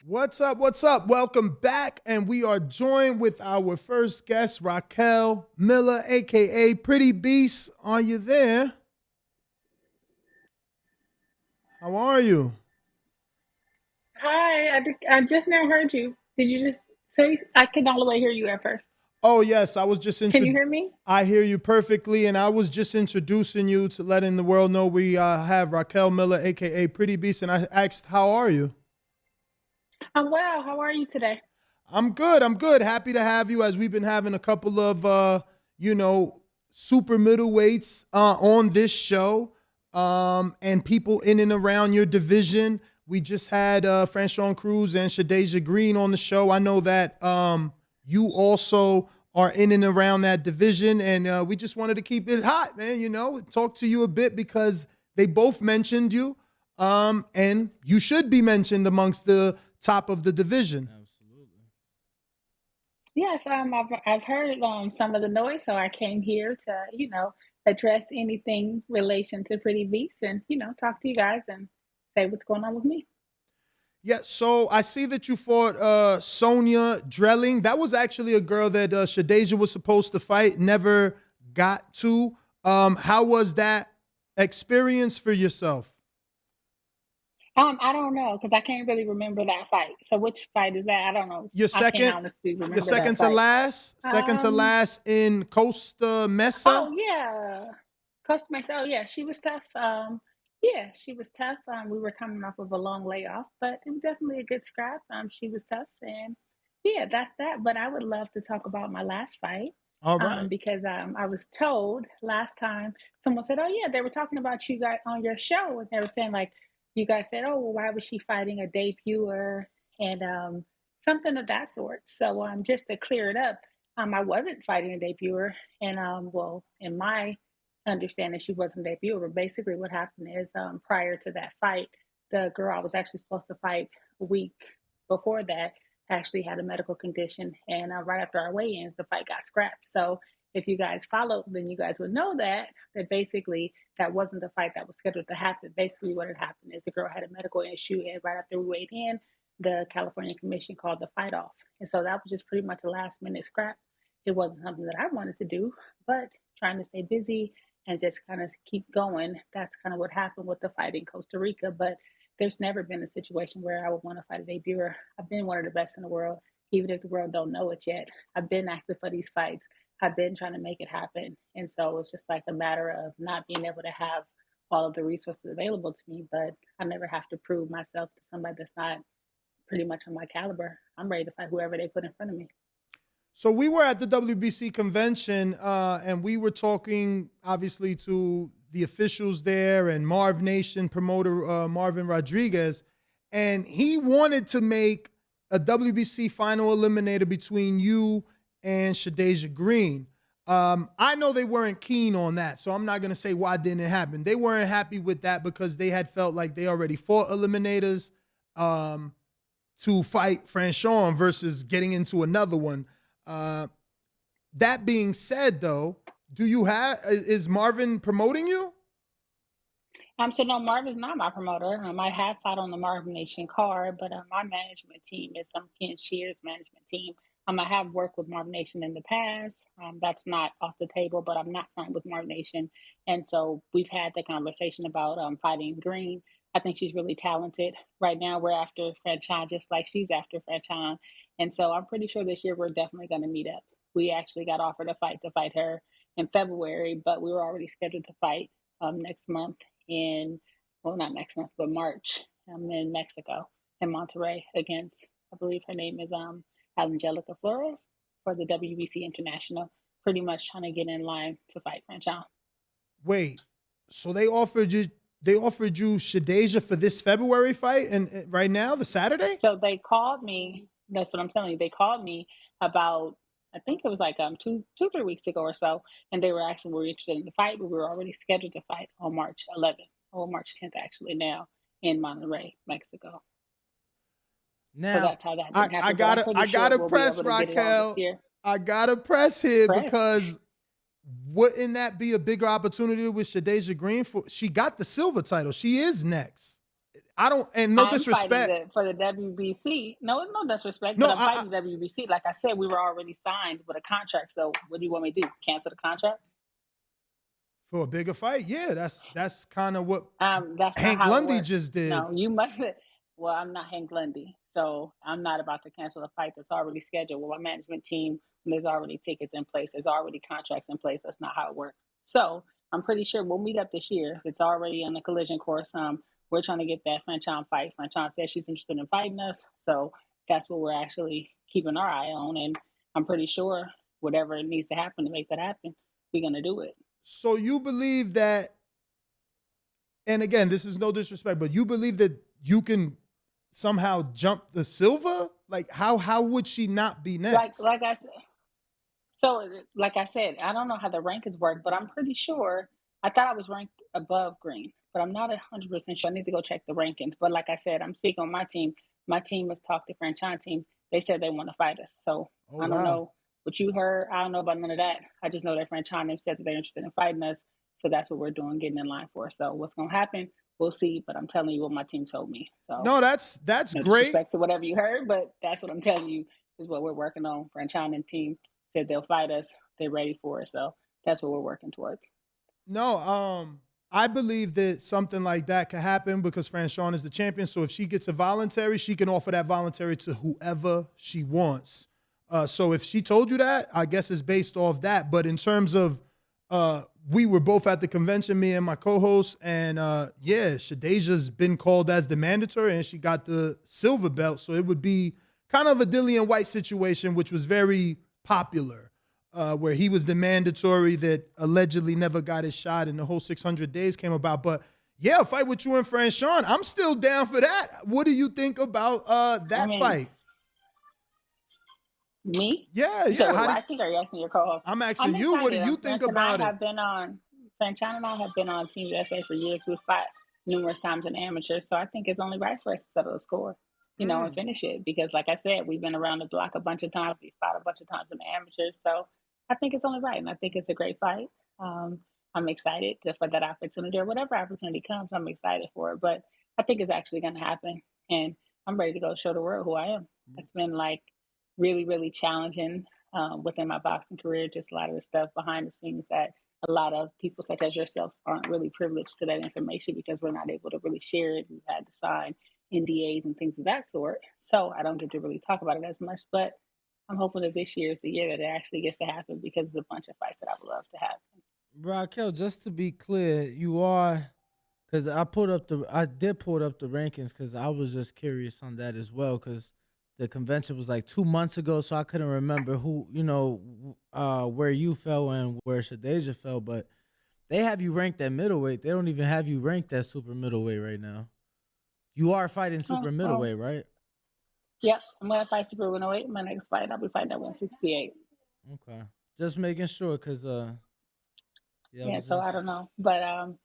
What's up? What's up? Welcome back. And we are joined with our first guest, Raquel Miller, aka Pretty Beast. Are you there? How are you? Hi, I just now heard you. Did you just say? I could all the way hear you at first. Oh, yes. I was just Can you hear me? I hear you perfectly. And I was just introducing you to letting the world know we have Raquel Miller, aka Pretty Beast. And I asked, how are you? I'm well. How are you today? I'm good. I'm good. Happy to have you as we've been having a couple of you know, super middleweights on this show. And people in and around your division. We just had Franchón Crews and Shadasia Green on the show. I know that you also are in and around that division, and we just wanted to keep it hot, man. You know, talk to you a bit because they both mentioned you, and you should be mentioned amongst the top of the division. Yes, I've heard some of the noise, so I came here to address anything relation to Pretty Beast and talk to you guys and say what's going on with me. Yeah, so I see that you fought Sonia Drelling. That was actually a girl that Shadasia was supposed to fight, never got to. How was that experience for yourself? I don't know because I can't really remember that fight. So which fight is that? I don't know. Your I can't second, honestly your remember second that to fight. last, second to Um, last in Costa Mesa. Oh yeah, customer. Oh yeah, she was tough. Yeah, she was tough. We were coming off of a long layoff, but it was definitely a good scrap. She was tough, and yeah, that's that. But I would love to talk about my last fight, All right. because I was told last time someone said, "Oh yeah, they were talking about you guys on your show," and they were saying like, you guys said, "Oh, well, why was she fighting a debuter?" and something of that sort. So just to clear it up. I wasn't fighting a debuter, and well, in my understanding, she wasn't a debuter. But basically, what happened is prior to that fight, the girl I was actually supposed to fight a week before that actually had a medical condition, and right after our weigh-ins, the fight got scrapped. So if you guys followed, then you guys would know that basically that wasn't the fight that was scheduled to happen. Basically, what had happened is the girl had a medical issue, and right after we weighed in, the California Commission called the fight off. And so that was just pretty much a last minute scrap. It wasn't something that I wanted to do, but trying to stay busy and just kind of keep going. That's kind of what happened with the fight in Costa Rica. But there's never been a situation where I would want to fight a debuter. I've been one of the best in the world, even if the world don't know it yet. I've been active for these fights. I've been trying to make it happen. And so it's just like a matter of not being able to have all of the resources available to me, but I never have to prove myself to somebody that's not pretty much on my caliber. I'm ready to fight whoever they put in front of me. So we were at the WBC convention, and we were talking obviously to the officials there and Marv Nation promoter Marvin Rodriguez, and he wanted to make a WBC final eliminator between you and Shadasia Green. I know they weren't keen on that, so I'm not going to say why didn't it happen. They weren't happy with that because they had felt like they already fought eliminators to fight Franchon versus getting into another one. Uh, that being said, though, do you have is Marvin promoting you? So no, Marvin's not my promoter. I have fought on the Marvin Nation card, but my management team is Ken Shear's management team. I have worked with Marvin Nation in the past. That's not off the table, but I'm not signed with Marvin Nation, and so we've had the conversation about fighting Green. I think she's really talented. Right now, we're after Franchon, just like she's after Franchon, and so I'm pretty sure this year we're definitely going to meet up. We actually got offered a fight to fight her in February, but we were already scheduled to fight next month in, well, not next month, but March. In Mexico, in Monterrey, against, I believe her name is Angelica Flores for the WBC International. Pretty much trying to get in line to fight Franchon. Wait, so they offered you Shadeja for this February fight, and right now the Saturday. So they called me. That's what I'm telling you. They called me about, I think it was like 3 weeks ago or so, and they were asking were we interested in the fight, but we were already scheduled to fight on March 11th or March 10th actually now in Monterrey, Mexico. So Now, that's how that I, didn't I happen. But I'm gotta pretty I sure gotta we'll be press able to get it on this Raquel. year. I gotta press here Press. because wouldn't that be a bigger opportunity with Shadeja Green? For she got the silver title. She is next. I don't, and no I'm fighting disrespect. for the WBC. No, no disrespect, but No, I'm fighting WBC. Like I said, we were already signed with a contract. So what do you want me to do? Cancel the contract? for a bigger fight, yeah, that's kind of what That's not Hank how it Lundy works. just did. No, you must. Well, I'm not Hank Lundy, so I'm not about to cancel a fight that's already scheduled with my management team. And there's already tickets in place. There's already contracts in place. That's not how it works. So I'm pretty sure we'll meet up this year. It's already on the collision course. We're trying to get that Franchón fight. Franchón says she's interested in fighting us, so that's what we're actually keeping our eye on. And I'm pretty sure whatever it needs to happen to make that happen, we're gonna do it. So you believe that, and again, this is no disrespect, but you believe that you can somehow jump the Silva? Like how would she not be next? Like I said, I don't know how the rankings work, but I'm pretty sure. I thought I was ranked above Green, but I'm not 100% sure. I need to go check the rankings. But like I said, I'm speaking on my team. My team has talked to Franchon team. They said they want to fight us. So Oh I don't wow. know what you heard. I don't know about none of that. I just know that Franchon said that they're interested in fighting us. So that's what we're doing, getting in line for. So what's going to happen, we'll see. But I'm telling you what my team told me. So No, that's no great. disrespect to whatever you heard, but that's what I'm telling you is what we're working on. Franchon and team said they'll fight us. They're ready for it. So that's what we're working towards. No, I believe that something like that could happen because Franchon is the champion. So if she gets a voluntary, she can offer that voluntary to whoever she wants. So if she told you that, I guess it's based off that. But in terms of, we were both at the convention, me and my co-host, and yeah, Shadasia's been called as the mandatory, and she got the silver belt. So it would be kind of a Dillian White situation, which was very popular. Where he was the mandatory that allegedly never got his shot and the whole 600 days came about. But yeah, a fight with you and Franchon, I'm still down for that. What do you think about that fight? Me? Yeah, You said, yeah. what do I think? Or are you asking your co-host? I'm I'm asking you, what do excited. you think about it? Franchon and I have been on Team USA for years. We've fought numerous times in amateurs. So I think it's only right for us to settle the score, and finish it. Because like I said, we've been around the block a bunch of times. We've fought a bunch of times in the amateurs. So I think it's only right. And I think it's a great fight. I'm excited for that opportunity or whatever opportunity comes. I'm excited for it. But I think it's actually going to happen. And I'm ready to go show the world who I am. It's been like really, really challenging within my boxing career. Just a lot of the stuff behind the scenes that a lot of people such as yourselves aren't really privileged to that information because we're not able to really share it. We've had to sign NDAs and things of that sort. So I don't get to really talk about it as much, but I'm hoping that this year is the year that it actually gets to happen because it's a bunch of fights that I would love to have. Raquel, just to be clear, you are, because I did pull up the rankings because I was just curious on that as well because the convention was like 2 months ago, so I couldn't remember who, where you fell and where Shadasia fell, but they have you ranked at middleweight. They don't even have you ranked at super middleweight right now. You are fighting super middleweight, right? Yep, I'm going to fight super middleweight. My next fight, I'll be fighting at 168. Okay. Just making sure because, so I don't know. But I'm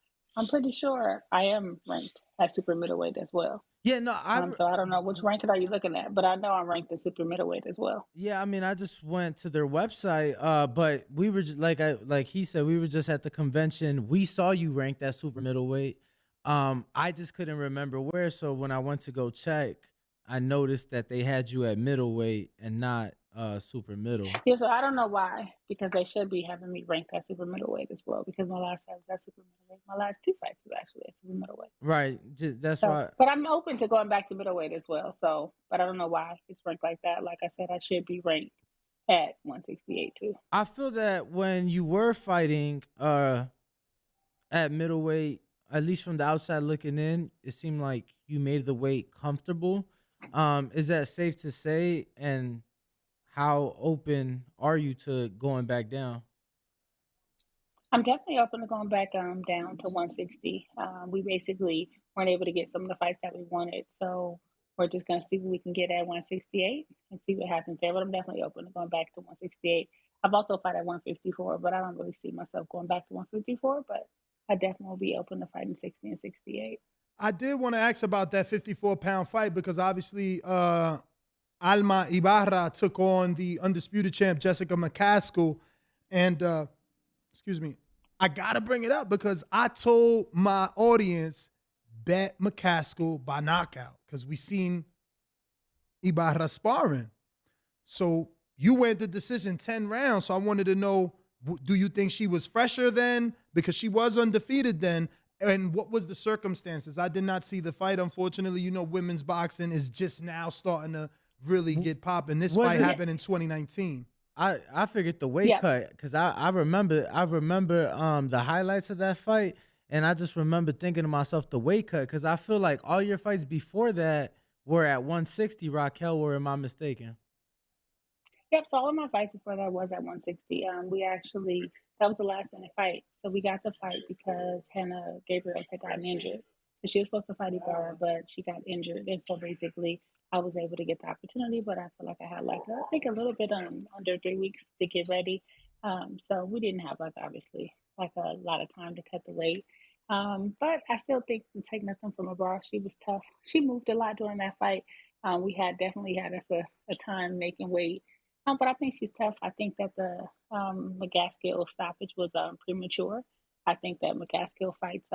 pretty sure I am ranked at super middleweight as well. Yeah, no, so I don't know which ranking are you looking at, but I know I'm ranked at super middleweight as well. Yeah, I mean, I just went to their website, but we were just, like he said, we were just at the convention. We saw you ranked at super middleweight. I just couldn't remember where, so when I went to go check, I noticed that they had you at middleweight and not super middle. Yeah, so I don't know why, because they should be having me ranked at super middleweight as well, because my last fight was at super middleweight. My last two fights were actually at super middleweight. Right, that's why. But I'm open to going back to middleweight as well, but I don't know why it's ranked like that. Like I said, I should be ranked at 168 too. I feel that when you were fighting at middleweight, at least from the outside looking in, it seemed like you made the weight comfortable. Is that safe to say? And how open are you to going back down? I'm definitely open to going back down to 160. We basically weren't able to get some of the fights that we wanted, so we're just going to see what we can get at 168 and see what happens there. But I'm definitely open to going back to 168. I've also fought at 154, but I don't really see myself going back to 154. But I definitely will be open to fighting 60 and 68. I did want to ask about that 54-pound fight because obviously Alma Ibarra took on the undisputed champ Jessica McCaskill, and excuse me, I gotta bring it up because I told my audience bet McCaskill by knockout because we seen Ibarra sparring. So you went the decision 10 rounds. So I wanted to know, do you think she was fresher then? Because she was undefeated then. And what was the circumstances? I did not see the fight, unfortunately. You know, women's boxing is just now starting to really get popping. This fight happened in 2019. I figured the weight cut because I remember the highlights of that fight, and I just remember thinking to myself the weight cut because I feel like all your fights before that were at 160, Raquel, or am I mistaken? Yep, so all of my fights before that was at 160. That was the last minute fight. So we got the fight because Hannah Gabriel had gotten injured. So she was supposed to fight Ibarra, but she got injured. And so basically, I was able to get the opportunity, but I feel like I had I think a little bit under 3 weeks to get ready. So we didn't have obviously like a lot of time to cut the weight. But I still think to take nothing from Ibarra, she was tough. She moved a lot during that fight. We had definitely had us a time making weight. But I think she's tough. I think that the McCaskill stoppage was premature. I think that McCaskill fights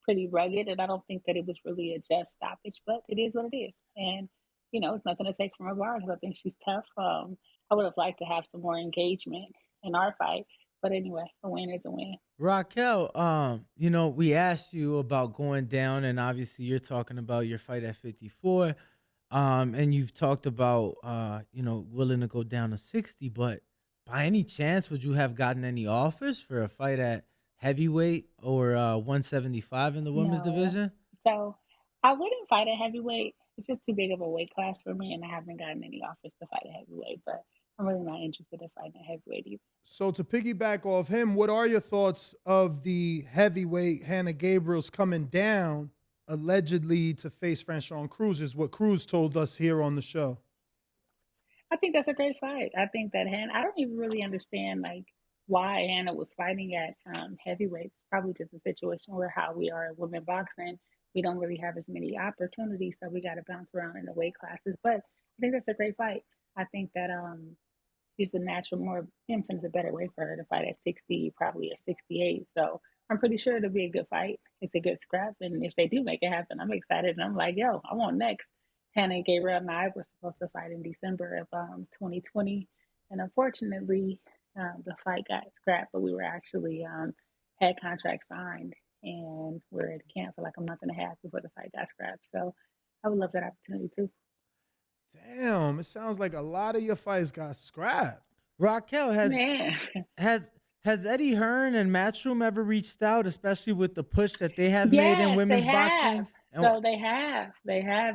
pretty rugged, and I don't think that it was really a just stoppage, but it is what it is. And, it's nothing to take from her bar because I think she's tough. I would have liked to have some more engagement in our fight. But anyway, a win is a win. Raquel, we asked you about going down, and obviously you're talking about your fight at 54. And you've talked about, willing to go down to 60, but by any chance, would you have gotten any offers for a fight at heavyweight or 175 in the women's No. division? So I wouldn't fight at heavyweight. It's just too big of a weight class for me, and I haven't gotten any offers to fight at heavyweight, but I'm really not interested in fighting at heavyweight either. So to piggyback off him, what are your thoughts of the heavyweight Hannah Gabriel's coming down allegedly to face Franchón Crews is what Crews told us here on the show. I think that's a great fight. I think that I don't even really understand why Hannah was fighting at heavyweight. It's probably just a situation where how we are in women boxing, we don't really have as many opportunities, so we got to bounce around in the weight classes. But I think that's a great fight. I think that it's a natural, more Hampton's a better way for her to fight at 60, probably at 68. So I'm pretty sure it'll be a good fight. It's a good scrap. And if they do make it happen, I'm excited. And I'm like, yo, I want next. Hannah Gabriel and I were supposed to fight in December of 2020. And unfortunately, the fight got scrapped, but we were actually had contracts signed. And we're at camp for like a month and a half before the fight got scrapped. So I would love that opportunity too. Damn, it sounds like a lot of your fights got scrapped. Raquel, has Eddie Hearn and Matchroom ever reached out, especially with the push that they have made in women's boxing? So they have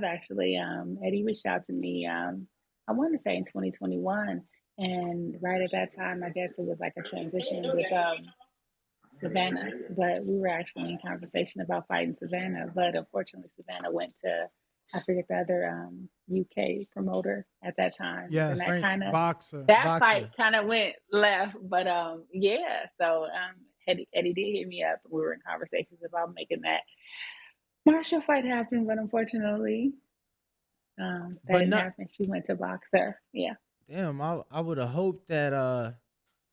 actually. Eddie reached out to me, I want to say in 2021. And right at that time, I guess it was like a transition with Savannah. But we were actually in conversation about fighting Savannah. But unfortunately, Savannah went to, I forget the other UK promoter at that time. Yes, and boxer. Fight kind of went left. But so Eddie did hit me up. We were in conversations about making that Marshall fight happen, but unfortunately, that didn't happen. She went to boxer. Yeah. Damn, I would have hoped that.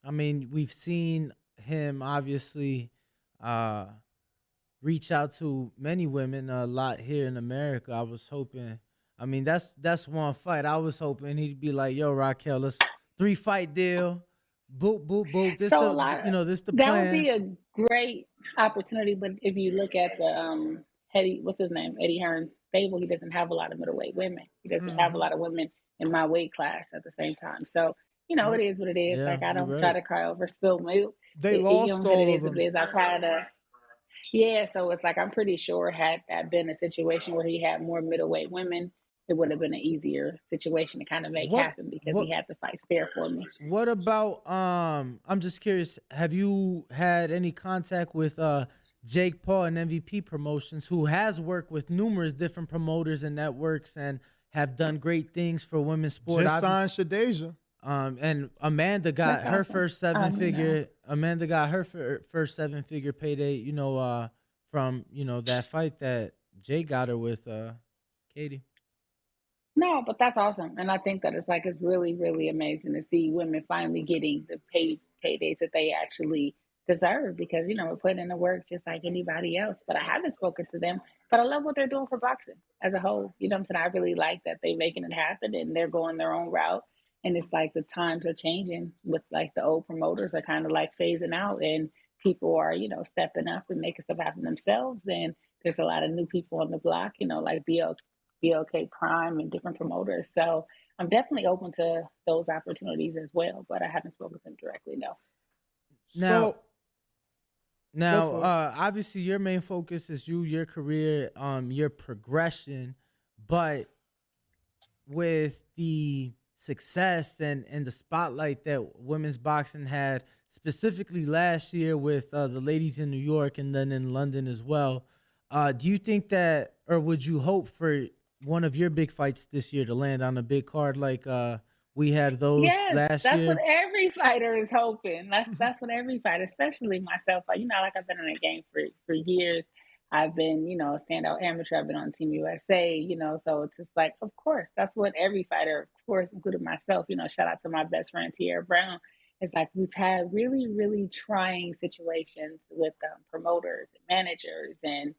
We've seen him obviously reach out to many women a lot here in America. I was hoping. That's one fight. I was hoping he'd be like, "Yo, Raquel, let's 3-fight deal." Boop, boop, boop. This the plan. That would be a great opportunity, but if you look at the Eddie Hearn's stable, he doesn't have a lot of middleweight women. He doesn't have a lot of women in my weight class at the same time. So, it is what it is. Yeah, I don't try to cry over spilled milk. They lost all of them. I try to. Yeah, so it's like I'm pretty sure had that been a situation where he had more middleweight women, it would have been an easier situation to kind of make happen because he had the fights there for me. What about I'm just curious, have you had any contact with Jake Paul and MVP Promotions, who has worked with numerous different promoters and networks and have done great things for women's sport? Just signed Shadasia. And Amanda got her first seven-figure. Amanda got her first seven-figure payday. From that fight that Jay got her with Katie. No, but that's awesome, and I think that it's really, really amazing to see women finally getting the paydays that they actually deserve because, we're putting in the work just like anybody else. But I haven't spoken to them. But I love what they're doing for boxing as a whole. You know what I'm saying? I really like that they're making it happen and they're going their own route. And it's like the times are changing with like the old promoters are kind of like phasing out and people are, stepping up and making stuff happen themselves. And there's a lot of new people on the block, like BLK Prime and different promoters. So I'm definitely open to those opportunities as well, but I haven't spoken to them directly, no. Now, So now, Go for it. obviously, your main focus is your career, your progression, but with the success and the spotlight that women's boxing had, specifically last year with the ladies in New York and then in London as well, do you think that, or would you hope for one of your big fights this year to land on a big card like we had those Yes, last that's what year? every fighter is hoping. That's what every fighter, especially myself. Like, like I've been in the game for years. I've been, a standout amateur. I've been on Team USA, so it's just like, of course, that's what every fighter, of course, including myself, shout out to my best friend, Tierra Brown. It's like we've had really, really trying situations with promoters and managers and,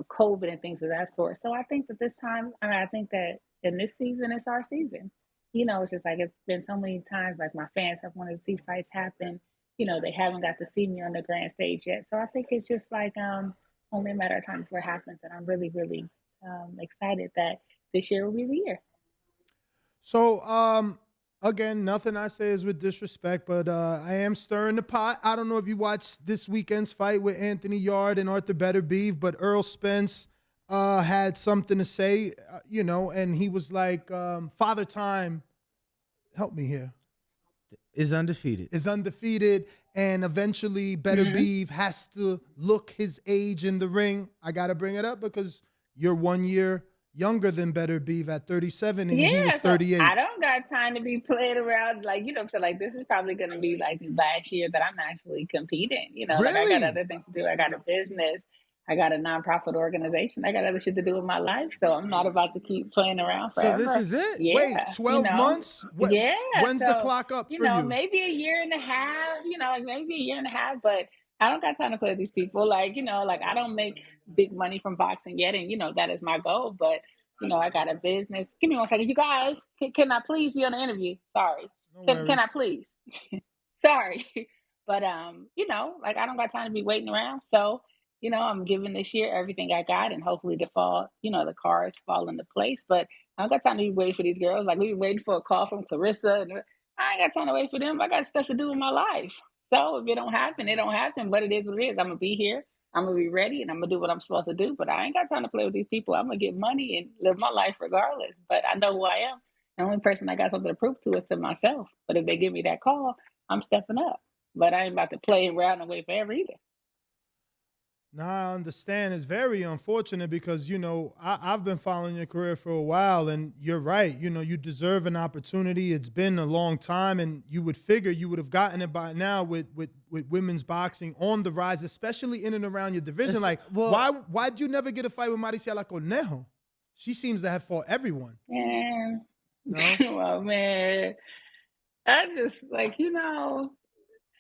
COVID and things of that sort. So I think that this time, I think that in this season, it's our season. It's just like it's been so many times like my fans have wanted to see fights happen. They haven't got to see me on the grand stage yet. So I think it's just like only a matter of time before it happens. And I'm really, really excited that this year will be the year. So, again, nothing I say is with disrespect, but I am stirring the pot. I don't know if you watched this weekend's fight with Anthony Yard and Arthur Beterbiev, but Earl Spence had something to say, and he was like, Father Time, help me here, Is undefeated. is undefeated, and eventually Beterbiev has to look his age in the ring. I got to bring it up because you're 1 year younger than Beterbiev at 37, and he was Yeah, so 38. I don't got time to be playing around like, so like this is probably gonna be like the last year that I'm actually competing. Like I got Really? other things to do. I got a business, I got a nonprofit organization, I got other shit to do with my life. So I'm not about to keep playing around So this forever. is it? Wait, Yeah, 12 months? Yeah. When's the So, clock up for you? maybe a year and a half, like maybe a year and a half, but I don't got time to play with these people. Like, like I don't make big money from boxing yet, and that is my goal. But I got a business. Give me 1 second. You guys, can I please be on the interview? Sorry. No Can I worries. please? Sorry. But like I don't got time to be waiting around. So, I'm giving this year everything I got and hopefully the cards fall into place. But I don't got time to be waiting for these girls. Like we've been waiting for a call from Clarissa and I ain't got time to wait for them. I got stuff to do in my life. So if it don't happen, it don't happen. But it is what it is. I'm gonna be here. I'm gonna be ready and I'm gonna do what I'm supposed to do. But I ain't got time to play with these people. I'm gonna get money and live my life regardless. But I know who I am. The only person I got something to prove to is to myself. But if they give me that call, I'm stepping up. But I ain't about to play around and wait forever either. Now I understand. It's very unfortunate because, I've been following your career for a while and you're right. You deserve an opportunity. It's been a long time and you would figure you would have gotten it by now with women's boxing on the rise, especially in and around your division. Why'd you never get a fight with Mariciela Cornejo? She seems to have fought everyone. Man. No? Well, man. I just like,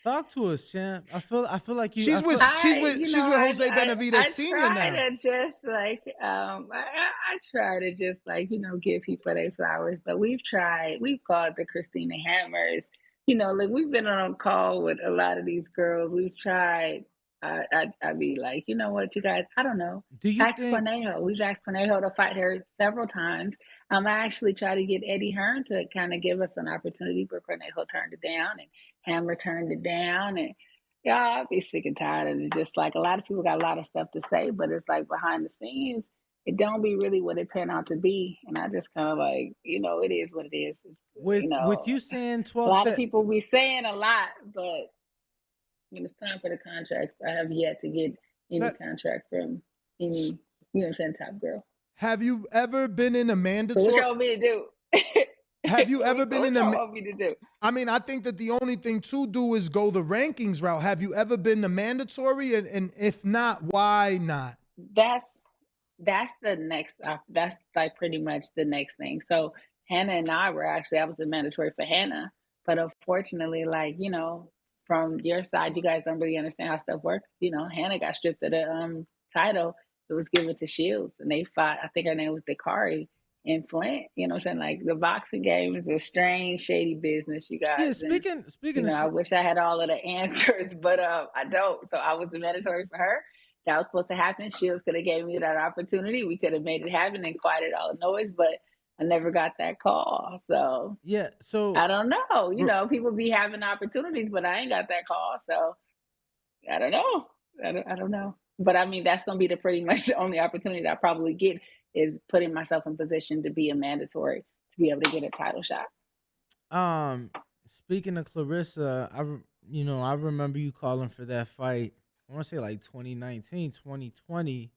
Talk to us, champ. I feel like you. She's with Jose Benavidez I Senior try now. to just like I try to just like give people their flowers, but we've called the Christina Hammers, like we've been on a call with a lot of these girls. We've tried. I'd be like, you know what, you guys, I don't know. Do you Ask think? Cornejo. We've asked Cornejo to fight her several times. I actually tried to get Eddie Hearn to kind of give us an opportunity, but Cornejo turned it down and Hammer turned it down. And yeah, I'd be sick and tired of it. Just like a lot of people got a lot of stuff to say, but it's like behind the scenes, it don't be really what it pan out to be. And I just kind of like, it is what it is. It's, With you saying a 12 lot of to people be saying a lot, but when it's time for the contracts, I have yet to get any contract from any, top girl. Have you ever been in a So mandatory? what y'all want me to do? Have you ever been in a? What y'all want me to do? I mean, I think that the only thing to do is go the rankings route. Have you ever been the mandatory? And if not, why not? That's the next. That's like pretty much the next thing. So Hannah and I were I was the mandatory for Hannah, but unfortunately, like from your side, you guys don't really understand how stuff works. Hannah got stripped of the title. It was given to Shields, and they fought. I think her name was Dakari in Flint. You know what I'm saying? Like, the boxing game is a strange, shady business, you Yeah, guys. And speaking of I wish I had all of the answers, but I don't. So I was the mandatory for her. That was supposed to happen. Shields could have gave me that opportunity. We could have made it happen and quieted all the noise, but I never got that call. So yeah, I so don't know. r- People be having opportunities, but I ain't got that call. So I don't know. I don't know. But I mean, that's going to be the pretty much the only opportunity that I probably get is putting myself in position to be a mandatory to be able to get a title shot. um speaking of Clarissa, I remember you calling for that fight. I want to say like 2019, 2020.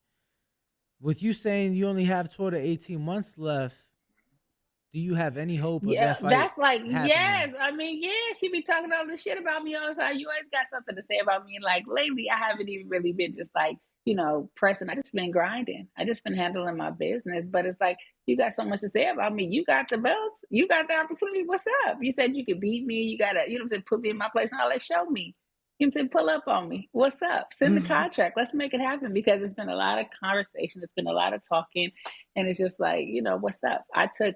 With you saying you only have 12 to 18 months left, do you have any hope of Yeah, that fight that's like, happening? yes. I mean, yeah, she be talking all this shit about me all the time. You always got something to say about me. And like lately, I haven't even really been just like, pressing. I just been grinding. I just been handling my business. But it's like, you got so much to say about me. You got the belts. You got the opportunity. What's up? You said you could beat me. You got to, put me in my place and all that. Show me. You know what I'm saying? Pull up on me. What's up? Send the contract. Let's make it happen because it's been a lot of conversation. It's been a lot of talking. And it's just like, what's up? I took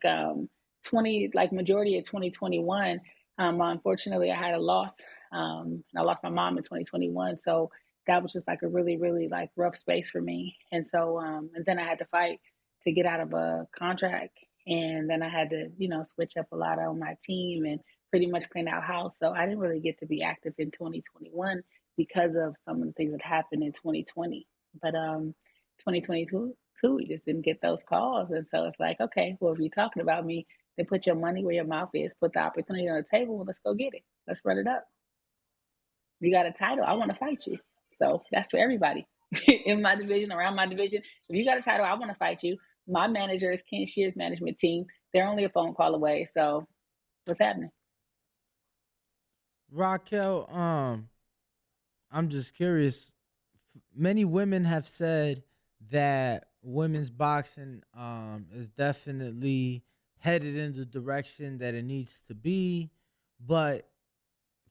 majority of 2021. Unfortunately, I had a loss. I lost my mom in 2021, so that was just like a really, really like rough space for me. And so, and then I had to fight to get out of a contract, and then I had to, switch up a lot on my team and pretty much clean out house. So I didn't really get to be active in 2021 because of some of the things that happened in 2020. But 2022, we just didn't get those calls, and so it's like, okay, well, if you're talking about me, then put your money where your mouth is. Put the opportunity on the table. Let's go get it. Let's run it up. You got a title. I want to fight you. So that's for everybody in my division, around my division. If you got a title, I want to fight you. My manager is Ken Shear's management team. They're only a phone call away. So what's happening? Raquel, I'm just curious. Many women have said that women's boxing is definitely headed in the direction that it needs to be, but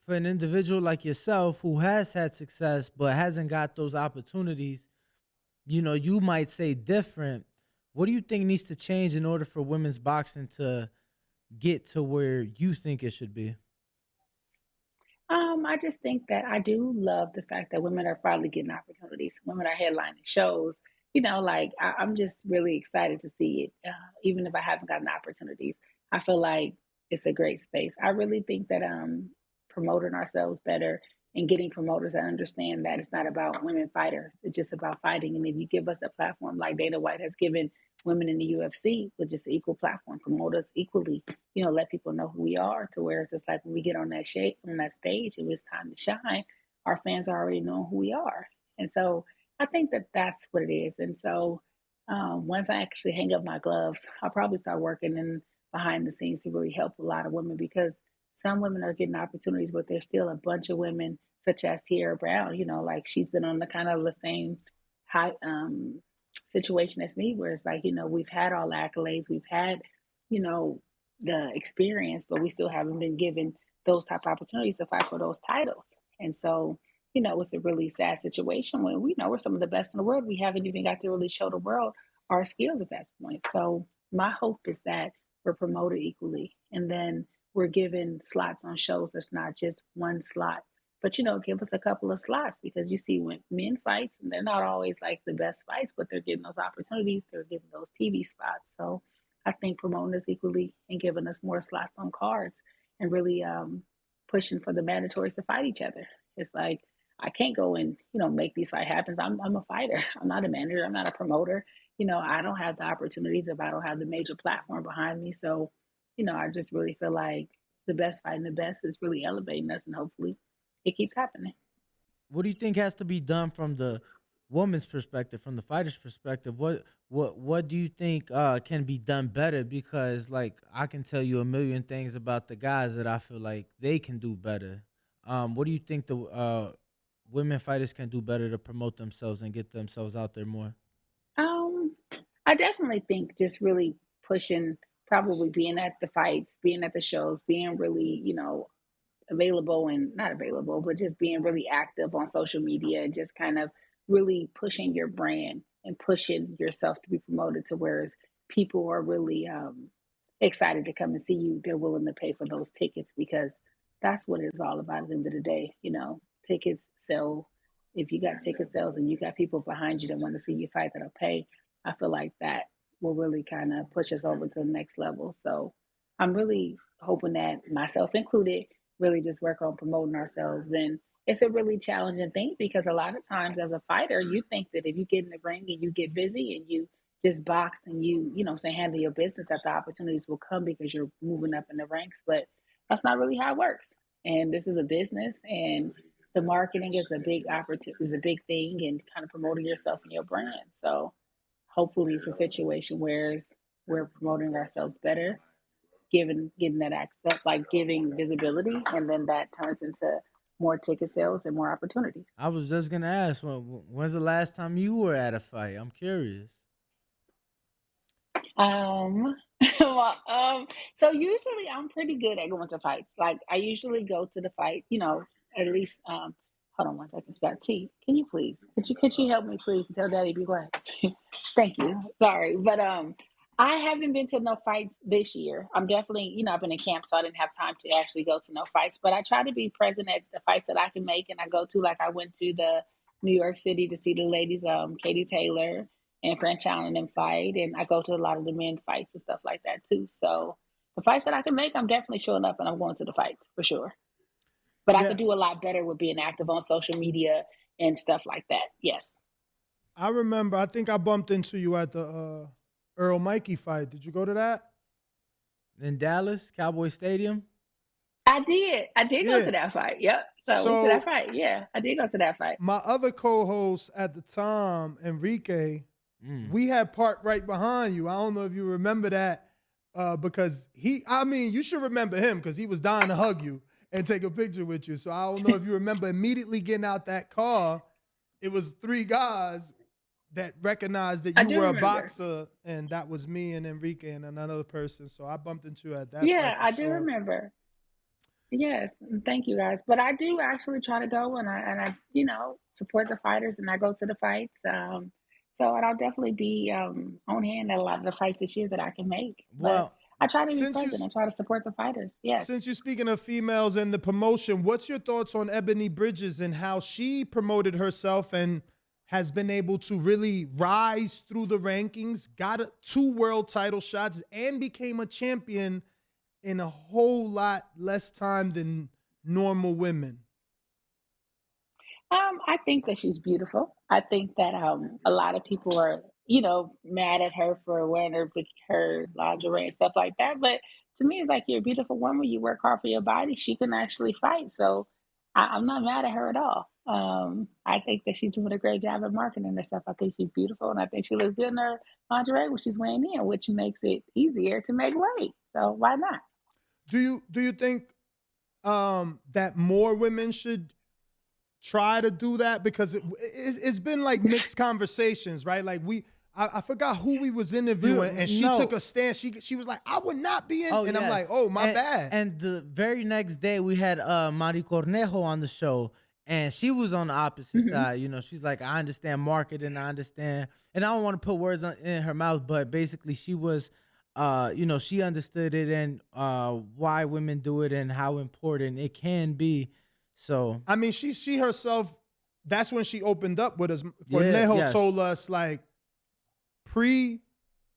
for an individual like yourself who has had success but hasn't got those opportunities, you might say different. What do you think needs to change in order for women's boxing to get to where you think it should be? I just think that I do love the fact that women are finally getting opportunities. Women are headlining shows. Like I'm just really excited to see it, even if I haven't gotten opportunities. I feel like it's a great space. I really think that promoting ourselves better and getting promoters that understand that it's not about women fighters. It's just about fighting. And if you give us a platform like Dana White has given women in the UFC with just an equal platform, promote us equally, let people know who we are to where it's just like when we get on that stage and it's time to shine, our fans are already knowing who we are. And so I think that that's what it is. And so once I actually hang up my gloves, I'll probably start working in behind the scenes to really help a lot of women because some women are getting opportunities, but there's still a bunch of women, such as Tierra Brown, like she's been on the kind of the same high situation as me, where it's like, we've had all the accolades, we've had, the experience, but we still haven't been given those type of opportunities to fight for those titles. And so, it's a really sad situation when we know we're some of the best in the world. We haven't even got to really show the world our skills at that point. So my hope is that we're promoted equally. And then we're given slots on shows that's not just one slot, but give us a couple of slots because you see when men fights and they're not always like the best fights, but they're getting those opportunities, they're getting those TV spots. So I think promoting us equally and giving us more slots on cards and really pushing for the mandatories to fight each other. It's like I can't go and make these fight happens. I'm a fighter. I'm not a manager. I'm not a promoter. I don't have the opportunities if I don't have the major platform behind me. So I just really feel like the best fighting the best is really elevating us, and hopefully it keeps happening. What do you think has to be done from the woman's perspective, from the fighter's perspective? What do you think can be done better? Because like I can tell you a million things about the guys that I feel like they can do better. What do you think the women fighters can do better to promote themselves and get themselves out there more? Um, I definitely think just really pushing, probably being at the fights, being at the shows, being really, available and not available, but just being really active on social media and just kind of really pushing your brand and pushing yourself to be promoted to whereas people are really excited to come and see you. They're willing to pay for those tickets because that's what it's all about at the end of the day. You know, tickets sell. If you got ticket sales and you got people behind you that want to see you fight that'll pay, I feel like that will really kind of push us over to the next level. So I'm really hoping that myself included really just work on promoting ourselves. And it's a really challenging thing because a lot of times as a fighter, you think that if you get in the ring and you get busy and you just box and you know, say handle your business, that the opportunities will come because you're moving up in the ranks. But that's not really how it works. And this is a business, and the marketing is a big opportunity, is a big thing, and kind of promoting yourself and your brand. So hopefully, it's a situation where we're promoting ourselves better, getting that access, like giving visibility, and then that turns into more ticket sales and more opportunities. I was just gonna ask, when's the last time you were at a fight? I'm curious. Um, well, so usually I'm pretty good at going to fights. Like I usually go to the fight, you know, at least hold on one second, you got tea. Can you please? Could you help me please and tell Daddy be quiet? Thank you. Sorry. But I haven't been to no fights this year. I'm definitely, you know, I've been in camp so I didn't have time to actually go to no fights. But I try to be present at the fights that I can make and I go to, like I went to the New York City to see the ladies, Katie Taylor and Franchón and them fight. And I go to a lot of the men fights and stuff like that too. So the fights that I can make, I'm definitely showing up and I'm going to the fights for sure. But I Yeah, could do a lot better with being active on social media and stuff like that. Yes. I remember. I think I bumped into you at the Earl Mikey fight. Did you go to that? In Dallas, Cowboy Stadium. I did. I did go Yeah. to that fight. Yep. So I went to that So fight. Yeah, I did go to that fight. my other co-host at the time, Enrique, Mm. we had parked right behind you. I don't know if you remember that because I mean, you should remember him because he was dying to hug you and take a picture with you. So I don't know if you remember immediately getting out that car. It was three guys that recognized that I you do were a remember. boxer, and that was me and Enrique and another person. So I bumped into you at that Yeah, fight for I do sure. remember. Yes, and thank you guys. But I do actually try to go and I you know support the fighters and I go to the fights. So and I'll definitely be on hand at a lot of the fights this year that I can make. But Well, I try to be Since you present and try to support the fighters. Yes. Since you're speaking of females and the promotion, what's your thoughts on Ebony Bridges and how she promoted herself and has been able to really rise through the rankings, got two world title shots, and became a champion in a whole lot less time than normal women? I think that she's beautiful. I think that a lot of people are, you know, mad at her for wearing her lingerie and stuff like that. But to me, it's like you're a beautiful woman. You work hard for your body. She can actually fight. So I'm not mad at her at all. I think that she's doing a great job at marketing herself. I think she's beautiful, and I think she looks good in her lingerie when she's weighing in, which makes it easier to make weight. So why not? Do you think that more women should try to do that because it's been like mixed conversations, right? Like I forgot who we was interviewing, and she took No. a stance. She was like, I would not be in, Oh, and I'm like, yes. oh my bad. And the very next day we had Mari Cornejo on the show, and she was on the opposite Hmm. side. You know, she's like, I understand marketing, I understand, and I don't want to put words in her mouth, but basically she was, you know, she understood it and why women do it and how important it can be. So I mean, she herself. That's when she opened up with us. yeah, Cornejo yes, told us like pre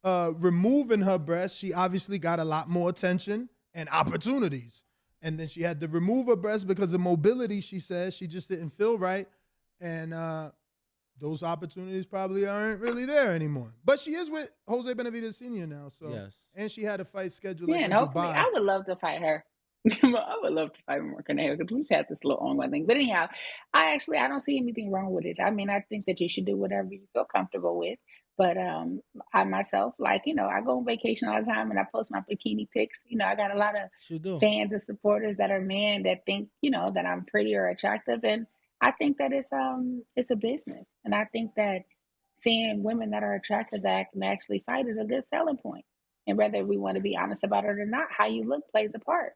removing her breast, she obviously got a lot more attention and opportunities. And then she had to remove her breast because of mobility. She said she just didn't feel right, and those opportunities probably aren't really there anymore. But she is with Jose Benavidez Sr. now, so yes. and she had a fight scheduled Yeah, like and in hopefully, Dubai. I would love to fight her. I would love to fight more Canelo because we've had this little ongoing thing. But anyhow, I don't see anything wrong with it. I mean, I think that you should do whatever you feel comfortable with. But I myself, like you know, I go on vacation all the time and I post my bikini pics. You know, I got a lot of She do. fans and supporters that are men that think you know that I'm pretty or attractive, and I think that it's a business, and I think that seeing women that are attractive that can actually fight is a good selling point. And whether we want to be honest about it or not, how you look plays a part.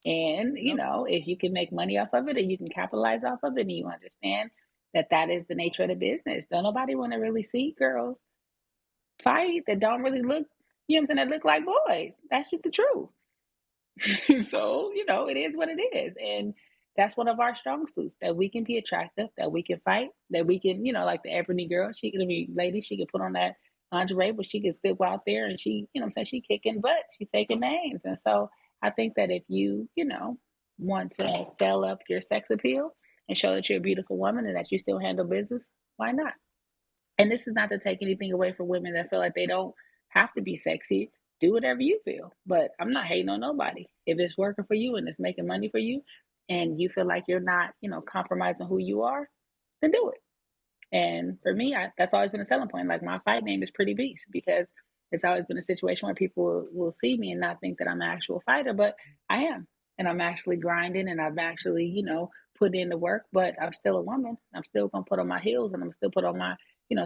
And, Yep. if you can make money off of it and you can capitalize off of it and you understand that that is the nature of the business. Don't nobody want to really see girls fight that don't really look, that look like boys. That's just the truth. So, it is what it is. And that's one of our strong suits, that we can be attractive, that we can fight, that we can, like the Ebony girl, she can be lady, she can put on that lingerie, but she can still go out there and she, she kicking butt, she's taking names. And so I think that if you, want to sell up your sex appeal and show that you're a beautiful woman and that you still handle business, why not? And this is not to take anything away from women that feel like they don't have to be sexy. Do whatever you feel. But I'm not hating on nobody. If it's working for you and it's making money for you and you feel like you're not, compromising who you are, then do it. And for me, that's always been a selling point. Like, my fight name is Pretty Beast, because it's always been a situation where people will see me and not think that I'm an actual fighter, but I am. And I'm actually grinding and I've actually, put in the work, but I'm still a woman. I'm still going to put on my heels and I'm still put on my,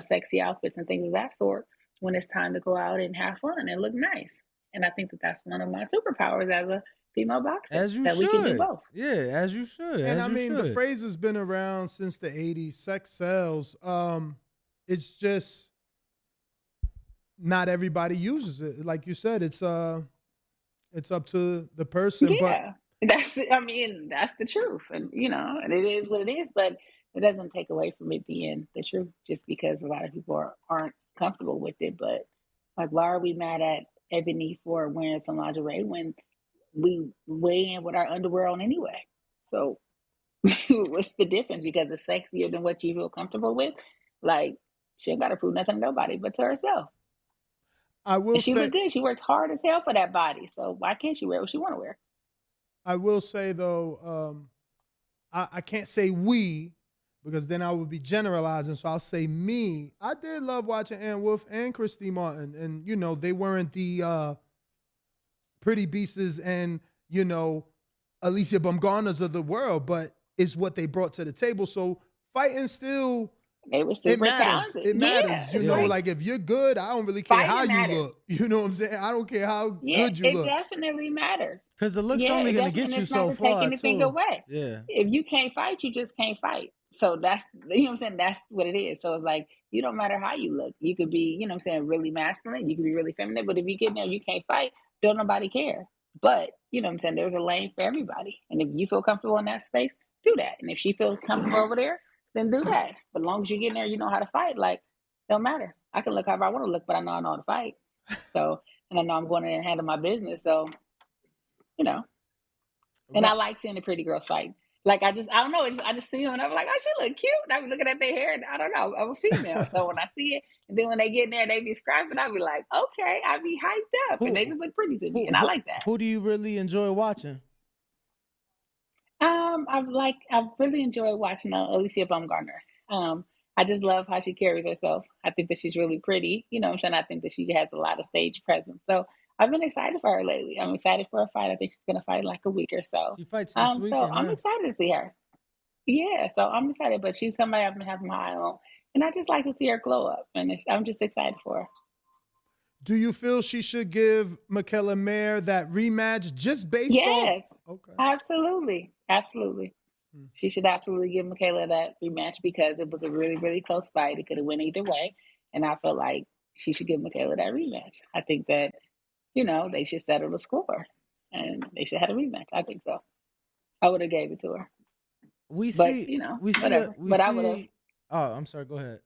sexy outfits and things of that sort when it's time to go out and have fun and look nice. And I think that that's one of my superpowers as a female boxer, As you that we can do should. both. Yeah, as you should. And as I you mean, the should. phrase has been around since the 80s, sex sells. It's just not everybody uses it. Like you said, it's up to the person. Yeah, that's the truth, and and it is what it is. But it doesn't take away from it being the truth, just because a lot of people aren't comfortable with it. But like, why are we mad at Ebony for wearing some lingerie when we weigh in with our underwear on anyway? So what's the difference? Because it's sexier than what you feel comfortable with. Like, she ain't got to prove nothing to nobody but to herself. I will And she say, looked good. She worked hard as hell for that body. So why can't she wear what she want to wear? though, I can't say we because then I would be generalizing. So I'll say me. I did love watching Ann Wolf and Christy Martin, and they weren't the Pretty Beasts and Alicia Baumgartners of the world, but it's what they brought to the table. So fighting still. They were It super matters. talented. It matters. Yeah, it's Like if you're good, I don't really care how fighting you matters. look. You know what I'm saying? I don't care how Yeah, good you it look. definitely matters. Because the look's Yeah, only it going to definitely, get and you it's not so to take far, anything too. away. Yeah. If you can't fight, you just can't fight. So that's, what I'm saying? That's what it is. So it's like, you don't matter how you look. You could be, really masculine. You could be really feminine. But if you get in there, you can't fight, don't nobody care. But, there's a lane for everybody. And if you feel comfortable in that space, do that. And if she feels comfortable over there, then do that. But as long as you get in there, you know how to fight. Like, don't matter. I can look however I want to look, but I know how to fight. So, and I know I'm going in and handle my business. So, and I like seeing the pretty girls fight. Like, I don't know. I just see them and I'm like, oh, she look cute. And I be looking at their hair and I don't know. I'm a female. So when I see it, and then when they get in there, they be scrapping, I be like, okay, I be hyped up. And they just look pretty to me. And I like that. Who do you really enjoy watching? I've really enjoyed watching Alicia Baumgartner. I just love how she carries herself. I think that she's really pretty. I'm saying? I think that she has a lot of stage presence. So I've been excited for her lately. I'm excited for her fight. I think she's gonna fight in like a week or so. She fights this So weekend, I'm yeah. excited to see her. Yeah, so I'm excited, but she's somebody I've been having my eye on, and I just like to see her glow up, and I'm just excited for her. Do you feel she should give Michaela Mayer that rematch just based off? Yes, Okay. absolutely. She should absolutely give Michaela that rematch because it was a really, really close fight. It could have went either way, and I felt like she should give Michaela that rematch. I think that they should settle the score, and they should have a rematch. I think so. I would have gave it to her. But whatever. But I would have. Oh, I'm sorry. Go ahead.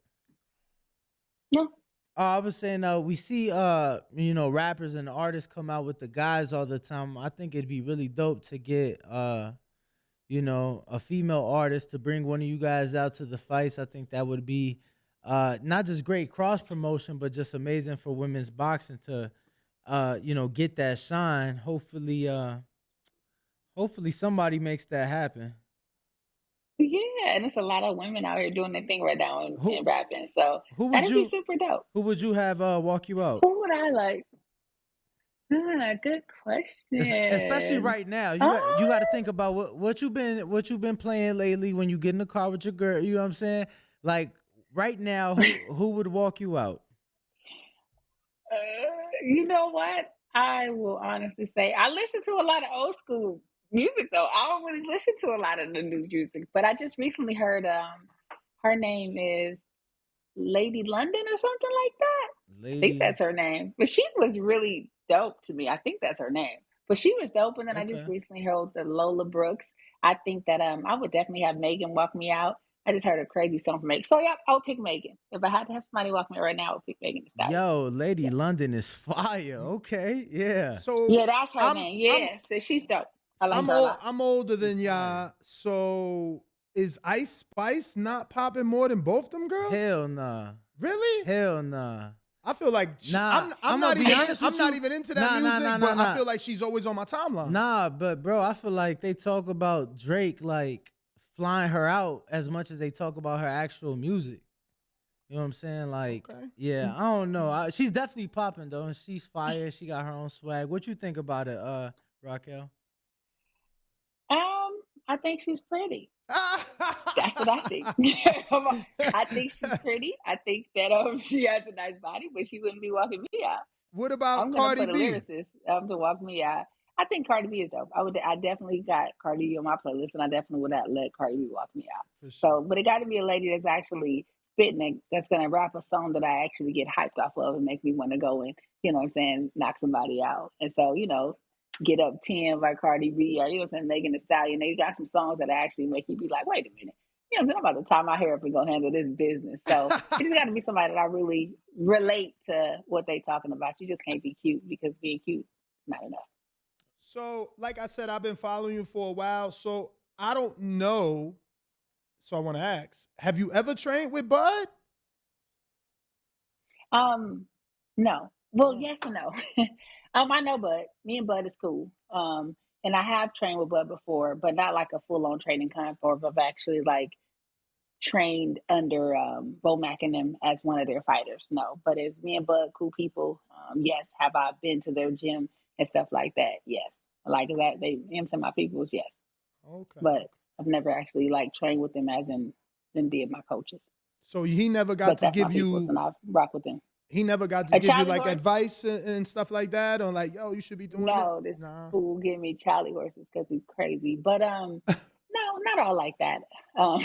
No. I was saying, we see, rappers and artists come out with the guys all the time. I think it'd be really dope to get, a female artist to bring one of you guys out to the fights. I think that would be not just great cross promotion, but just amazing for women's boxing to, get that shine. Hopefully somebody makes that happen. Yeah, and it's a lot of women out here doing their thing right now and rapping. So that'd be super dope. Who would you have walk you out? Who would I like? Good question. Especially right now, you got to think about what you've been playing lately. When you get in the car with your girl, you know what I'm saying? Like right now, who would walk you out? You know what? I will honestly say I listen to a lot of old school music though. I don't really listen to a lot of the new music, but I just recently heard her name is Lady London or something like that. I think Lady. that's her name. But she was really dope to me. I think that's her name. But she was dope. And then I just Okay. recently heard the Lola Brooks. I think that I would definitely have Megan walk me out. I just heard a crazy song from Megan. So yeah, I would pick Megan. If I had to have somebody walk me out right now, I would pick Megan Thee Stallion. Yo, Lady Yeah. London is fire. Okay. Yeah. So Yeah, that's her name. I'm Yeah. So she's dope. I like her a lot. I'm older She's than y'all. So is Ice Spice not popping more than both them girls? Hell nah. Really? Hell nah. I feel like Nah, I'm I'ma not be even honest with I'm not you. even into that Nah, nah, music, nah, but nah, I nah. feel like she's always on my timeline. Nah, but bro, I feel like they talk about Drake like flying her out as much as they talk about her actual music. You know what I'm saying? Like, Okay. yeah, I don't know. She's definitely popping though, and she's fire. She got her own swag. What you think about it, Raquel? I think she's pretty. That's what I think. I think she's pretty. I think that she has a nice body, but she wouldn't be walking me out. What about I'm gonna Cardi put a B? lyricist to walk me out. I think Cardi B is dope. I definitely got Cardi B on my playlist, and I definitely would not let Cardi B walk me out. For sure. So, but it got to be a lady that's actually spitting, that's gonna rap a song that I actually get hyped off of and make me want to go and, you know what I'm saying, knock somebody out. And so, Get Up 10 by Cardi B, or what I'm saying, Megan Thee Stallion. They got some songs that actually make you be like, wait a minute. You know what I'm saying? I'm about to tie my hair up and go handle this business. So it just got to be somebody that I really relate to what they talking about. You just can't be cute, because being cute is not enough. So, like I said, I've been following you for a while. So I don't know. So I want to ask: have you ever trained with Bud? No. Well, Oh, yes and no. I know Bud. Me and Bud is cool. And I have trained with Bud before, but not like a full on training camp, or I've actually like trained under Bo Mack and them as one of their fighters. No, but as me and Bud, cool people. Yes. Have I been to their gym and stuff like that? Yes. Like that, they him to my peoples. Yes, okay. but I've never actually like trained with them as in them being my coaches. So he never got But to that's my give peoples, and you I rock with them. he never got to A give you Charlie like horse? advice and stuff like that, or like, yo, you should be doing it. No, this Nah. fool give me Charlie horses because he's crazy. But no, not all like that. Um,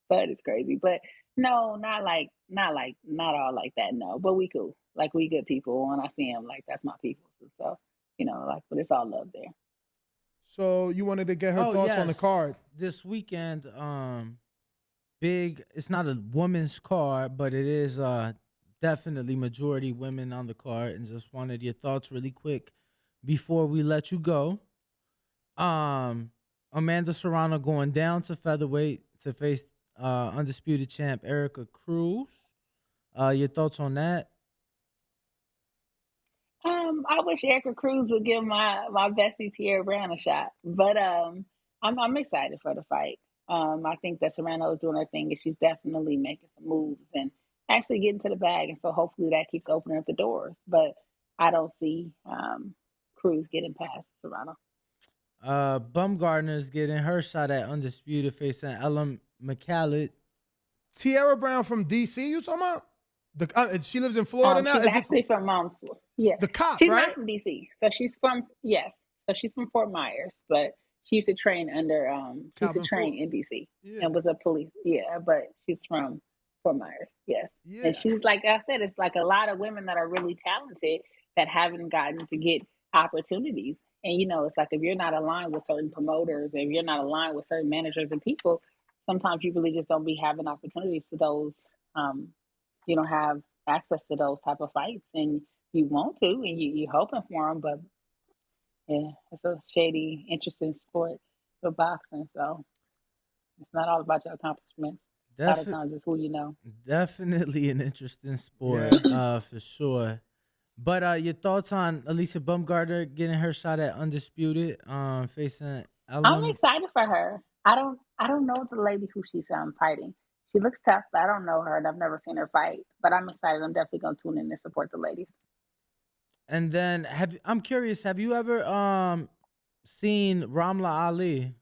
but it's crazy. But no, not all like that. No, but we cool. Like we good people. When I see him, like that's my people. So like, but it's all love there. So you wanted to get her Oh thoughts on the card. yes, this weekend, big. It's not a women's card, but it is definitely majority women on the card. And just wanted your thoughts really quick before we let you go. Um, Amanda Serrano going down to featherweight to face undisputed champ Erica Cruz. Your thoughts on that? I wish Erica Cruz would give my bestie Tierra Brown a shot, but I'm excited for the fight. I think that Serrano is doing her thing, and she's definitely making some moves and actually getting to the bag, and so hopefully that keeps opening up the doors. But I don't see Cruz getting past Serrano. Bumgardner's getting her shot at undisputed facing Ellen McCallett. Tierra Brown from DC, you talking about? She lives in Florida now. She's Is it actually from yeah. the cop, She's not right? from DC, so she's from yes, so she's from Fort Myers, but she used to train under she used to Calvin Ford. train in DC Yeah. and was a police. Yeah, but she's from Fort Myers, yes, Yeah. and she's like I said, it's like a lot of women that are really talented that haven't gotten to get opportunities. And it's like if you're not aligned with certain promoters, if you're not aligned with certain managers and people, sometimes you really just don't be having opportunities to those. You don't have access to those type of fights, and you want to, and you're hoping for them, but yeah, it's a shady, interesting sport for boxing. So it's not all about your accomplishments. A lot of Defi- times it's who you know. Definitely an interesting sport, Yeah. for sure. But your thoughts on Alicia Bumgarner getting her shot at undisputed, facing I'm Ellen? excited for her. I don't know the lady who she's fighting. She looks tough, but I don't know her, and I've never seen her fight. But I'm excited. I'm definitely gonna tune in and support the ladies. And then I'm curious, have you ever seen Ramla Ali?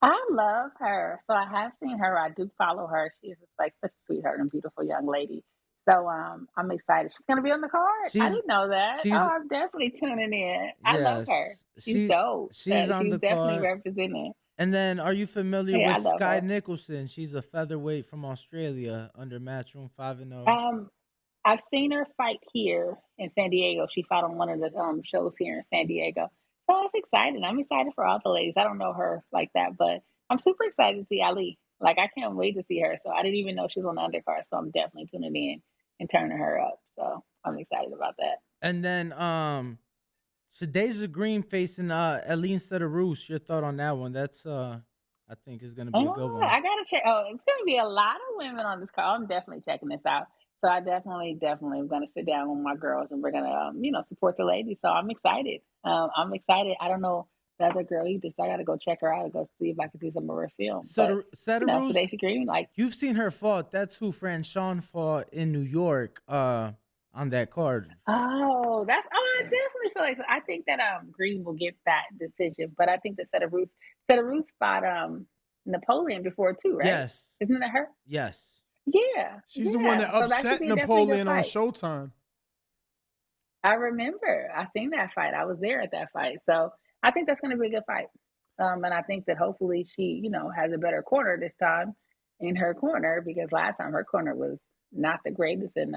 I love her. So I have seen her. I do follow her. She's just like such a sweetheart and beautiful young lady. So I'm excited. She's gonna be on the card. I She's didn't know that. Oh, she's I'm definitely tuning in. I love her. yes. She's dope. She's on She's the definitely card. representing. And then, are you familiar Yeah, I with love Sky her. Nicholson? She's a featherweight from Australia under Matchroom 5-0. Um, I've seen her fight here in San Diego. She fought on one of the shows here in San Diego. So it's exciting. I'm excited for all the ladies. I don't know her like that, but I'm super excited to see Ali. Like I can't wait to see her. So I didn't even know she's on the undercard. So I'm definitely tuning in and turning her up. So I'm excited about that. And then, Shadasia Green facing Aline Setaroos. Your thought on that one? That's I think is gonna be a good Oh, one. I gotta check. Oh, it's gonna be a lot of women on this call. I'm definitely checking this out. So I definitely am gonna sit down with my girls and we're gonna, support the ladies. So I'm excited. I'm excited. I don't know the other girl either, so I gotta go check her out and go see if I can see some of her film. But Setaroos, Sedacia Green, like, you've seen her fought. That's who Franchón fought in New York. On that card. I definitely feel like I think that Green will get that decision, but I think that Sedaroos fought Napoleon before too, right? Yes. Isn't that her? Yes. Yeah, She's the one that So that should upset be a definitely good Napoleon on fight. Showtime. I remember. I seen that fight. I was there at that fight. So I think that's going to be a good fight. And I think that hopefully she, has a better corner this time in her corner because last time her corner was not the greatest in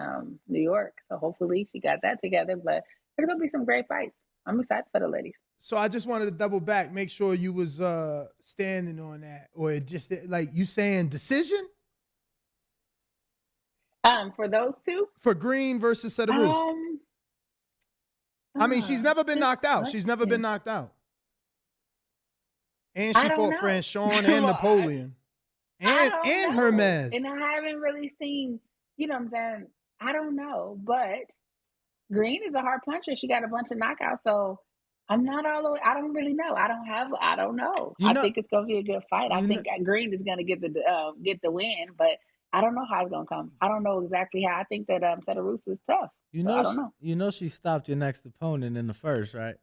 New York. So hopefully she got that together. But there's going to be some great fights. I'm excited for the ladies. So I just wanted to double back, make sure you was standing on that, or it just like you saying decision For those two, for Green versus Setaroos. I mean, she's never been knocked out. She's never been knocked out. And she fought Franchón and Napoleon. And Hermes. And I haven't really seen, you know what I'm saying? I don't know. But Green is a hard puncher. She got a bunch of knockouts. So I'm not all the way. I don't really know. I don't know. I think it's going to be a good fight. I think Green is going to get the win, but I don't know how it's going to come. I don't know exactly how. I think that Setaroos is tough. I don't know. You know she stopped your next opponent in the first, right?